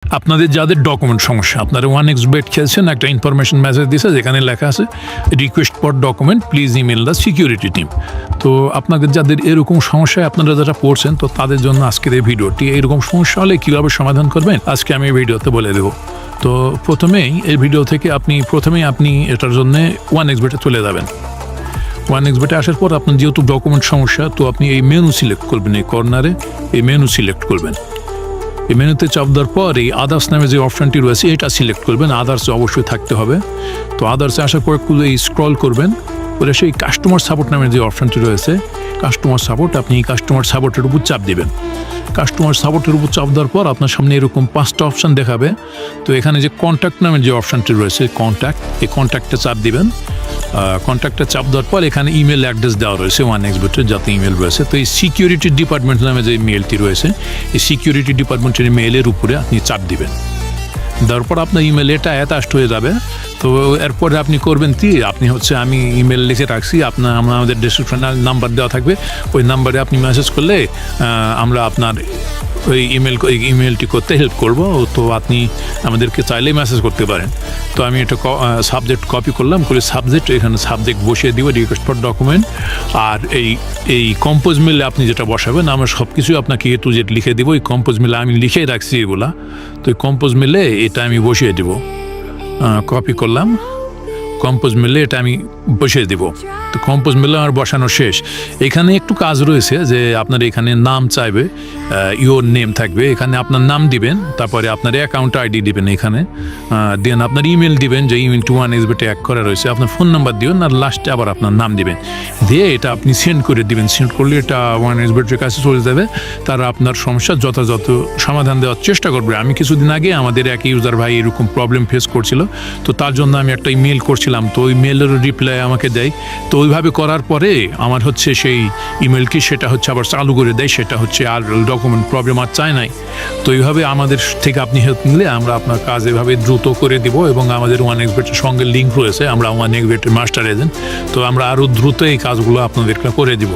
আপনাদের যাদের ডকুমেন্ট সমস্যা, আপনারা 1xBet খেলছেন, একটা ইনফরমেশন মেসেজ দিয়েছে যেখানে লেখা আছে request for document please email the security team. তো আপনাদের যাদের এরকম সমস্যায় আপনারা যারা পড়ছেন, তো তাদের জন্য আজকের এই ভিডিওটি। এরকম সমস্যা হলে কীভাবে সমাধান করবেন আজকে আমি এই ভিডিওতে বলে দেবো। তো প্রথমেই এই ভিডিও থেকে আপনি এটার জন্য 1xBet চলে যাবেন। 1xBet আসার পর আপনার যেহেতু ডকুমেন্ট সমস্যা, তো আপনি এই মেনু সিলেক্ট করবেন, এই কর্নারে এই মেনু সিলেক্ট করবেন। এই মেনুতে চাপ দেওয়ার পর এই আদার্স নামে যে অপশানটি রয়েছে এটা সিলেক্ট করবেন। আদার্স অবশ্যই থাকতে হবে। তো আদার্সে আসার পর এই স্ক্রল করবেন করে সেই কাস্টমার সাপোর্ট নামের যে অপশানটি রয়েছে কাস্টমার সাপোর্ট, আপনি এই কাস্টমার সাপোর্টের উপর চাপ দেবেন। কাস্টমার সাপোর্টের উপর চাপ দেওয়ার পর আপনার সামনে এরকম 5টা অপশান দেখাবে। তো এখানে যে কন্ট্যাক্ট নামের যে অপশানটি রয়েছে এই কন্ট্যাক্টে চাপ দিবেন। কন্ট্যাক্টে চাপ দেওয়ার পর এখানে ইমেল অ্যাড্রেস দেওয়া রয়েছে 1xBet-এর যাতে ইমেল রয়েছে। তো এই সিকিউরিটি ডিপার্টমেন্ট নামে যে মেলটি রয়েছে এই সিকিউরিটি ডিপার্টমেন্টের মেলের উপরে আপনি চাপ দিবেন। দেওয়ার পর আপনার ইমেল এটা অ্যাটাচড হয়ে যাবে। তো এরপরে আপনি করবেন কি, আমি ইমেল লিখে রাখছি, আমাদের ডেসক্রিপশনে নাম্বার দেওয়া থাকবে, ওই নাম্বারে আপনি মেসেজ করলে আমরা আপনার ওই ইমেলটি করতে হেল্প করব। তো আপনি আমাদেরকে চাইলেই মেসেজ করতে পারেন। তো আমি এটা সাবজেক্ট কপি করলাম, করে এখানে সাবজেক্ট বসিয়ে দিব রিকোয়েস্ট ফর ডকুমেন্ট। আর এই কম্পোজ মেলে আপনি যেটা বসাবেন, আমরা সব কিছুই আপনাকে A to Z লিখে দিব। এই কম্পোজ মেলে আমি লিখেই রাখছি এগুলা। তো এই কম্পোজ মেলে এটা আমি বসিয়ে দেব। কপি করলাম, কম্পোজ মেলে এটা আমি বসিয়ে দেব। তো কম্পোজ মেলে আমার বসানো শেষ। এখানে একটু কাজ রয়েছে যে আপনার এখানে নাম চাইবে, ইওর নেম থাকবে, এখানে আপনার নাম দিবেন, তারপরে আপনার অ্যাকাউন্ট আইডি দিবেন, এখানে দেন আপনার ইমেল দিবেন, যে ইমেল 1xBet এক করা রয়েছে, আপনার ফোন নাম্বার দিবেন, আর লাস্টে আবার আপনার নাম দিবেন, দিয়ে এটা আপনি সেন্ড করে দিবেন। সেন্ড করলে এটা 1xBet-এর কাছে চলে যাবে। তারা আপনার সমস্যার যথাযথ সমাধান দেওয়ার চেষ্টা করবে। আমি কিছুদিন আগে আমাদের এক ইউজার ভাই এরকম প্রবলেম ফেস করছিল, তো তার জন্য আমি একটা ইমেল করছিলাম, তো ওই মেলের রিপ্লাই আমাকে দেয়। তো ওইভাবে করার পরে আমার সেই ইমেলকে সেটা আবার চালু করে দেয়, সেটা আর ডকুমেন্ট প্রবলেম আর চায় নাই। তো এইভাবে আমাদের থেকে আপনি হেল্প নিলে আমরা আপনার কাজ এভাবে দ্রুত করে দিব। এবং আমাদের 1xBet-এর সঙ্গে লিঙ্ক রয়েছে, আমরা 1xBet-এর মাস্টার এজেন্ট, তো আমরা আরও দ্রুত এই কাজগুলো আপনাদেরকে করে দিব।